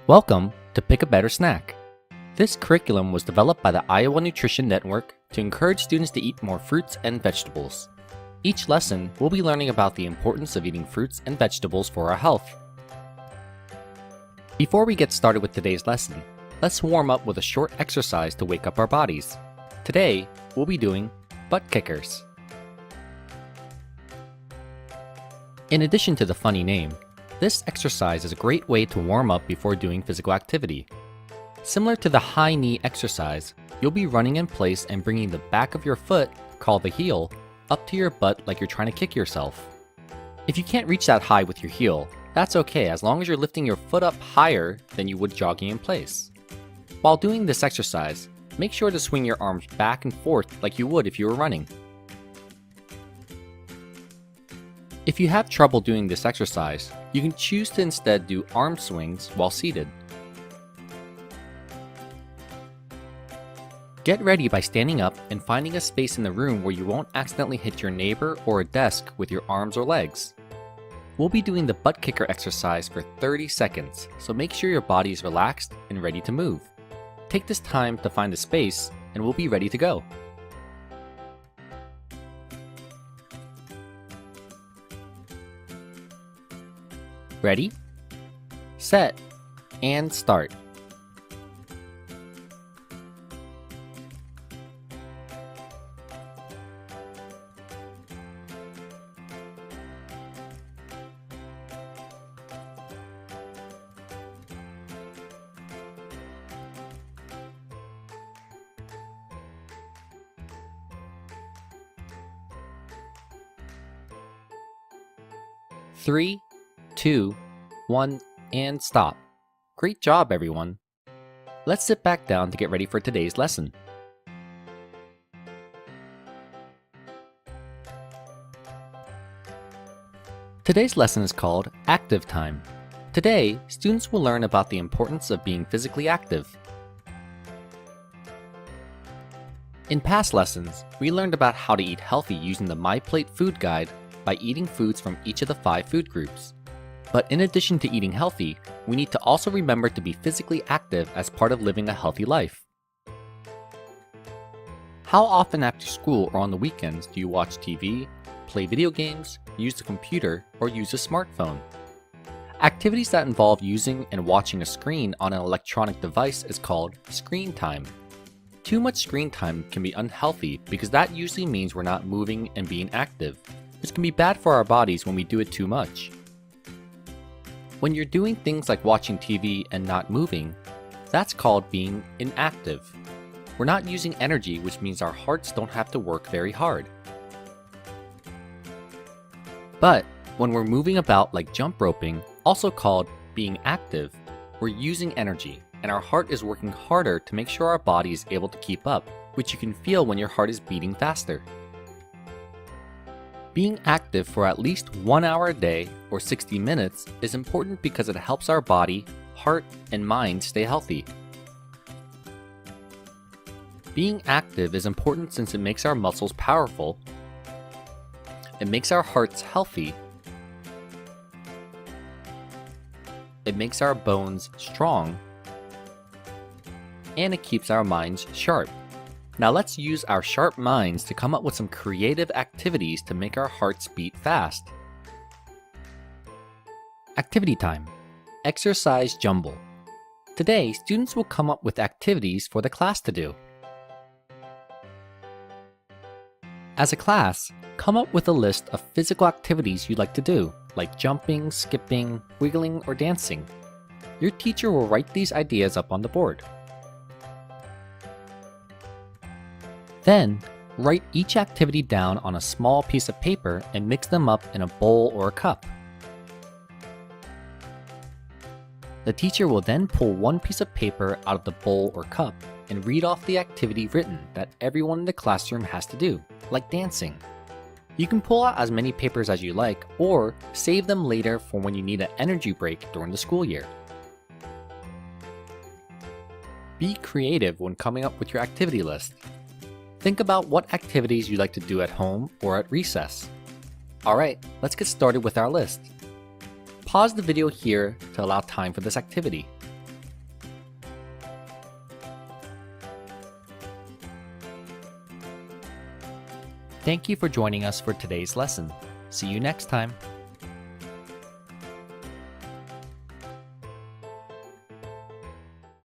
Welcome to Pick a Better Snack. This curriculum was developed by the Iowa Nutrition Network to encourage students to eat more fruits and vegetables. Each lesson, we'll be learning about the importance of eating fruits and vegetables for our health. Before we get started with today's lesson, let's warm up with a short exercise to wake up our bodies. Today, we'll be doing butt kickers. In addition to the funny name, this exercise is a great way to warm up before doing physical activity. Similar to the high knee exercise, you'll be running in place and bringing the back of your foot, called the heel, up to your butt like you're trying to kick yourself. If you can't reach that high with your heel, that's okay as long as you're lifting your foot up higher than you would jogging in place. While doing this exercise, make sure to swing your arms back and forth like you would if you were running. If you have trouble doing this exercise, you can choose to instead do arm swings while seated. Get ready by standing up and finding a space in the room where you won't accidentally hit your neighbor or a desk with your arms or legs. We'll be doing the butt kicker exercise for 30 seconds, so make sure your body is relaxed and ready to move. Take this time to find a space and we'll be ready to go. Ready, set, and start. Three, 2, 1, and stop. Great job, everyone. Let's sit back down to get ready for today's lesson. Today's lesson is called Active Time. Today, students will learn about the importance of being physically active. In past lessons, we learned about how to eat healthy using the MyPlate food guide by eating foods from each of the 5 food groups. But in addition to eating healthy, we need to also remember to be physically active as part of living a healthy life. How often after school or on the weekends do you watch TV, play video games, use the computer, or use a smartphone? Activities that involve using and watching a screen on an electronic device is called screen time. Too much screen time can be unhealthy because that usually means we're not moving and being active, which can be bad for our bodies when we do it too much. When you're doing things like watching TV and not moving, that's called being inactive. We're not using energy, which means our hearts don't have to work very hard. But when we're moving about like jump roping, also called being active, we're using energy, and our heart is working harder to make sure our body is able to keep up, which you can feel when your heart is beating faster. Being active for at least 1 hour a day or 60 minutes is important because it helps our body, heart, and mind stay healthy. Being active is important since it makes our muscles powerful, it makes our hearts healthy, it makes our bones strong, and it keeps our minds sharp. Now let's use our sharp minds to come up with some creative activities to make our hearts beat fast. Activity time. Exercise jumble. Today, students will come up with activities for the class to do. As a class, come up with a list of physical activities you'd like to do, like jumping, skipping, wiggling, or dancing. Your teacher will write these ideas up on the board. Then, write each activity down on a small piece of paper and mix them up in a bowl or a cup. The teacher will then pull one piece of paper out of the bowl or cup and read off the activity written that everyone in the classroom has to do, like dancing. You can pull out as many papers as you like or save them later for when you need an energy break during the school year. Be creative when coming up with your activity list. Think about what activities you'd like to do at home or at recess. Alright, let's get started with our list. Pause the video here to allow time for this activity. Thank you for joining us for today's lesson. See you next time.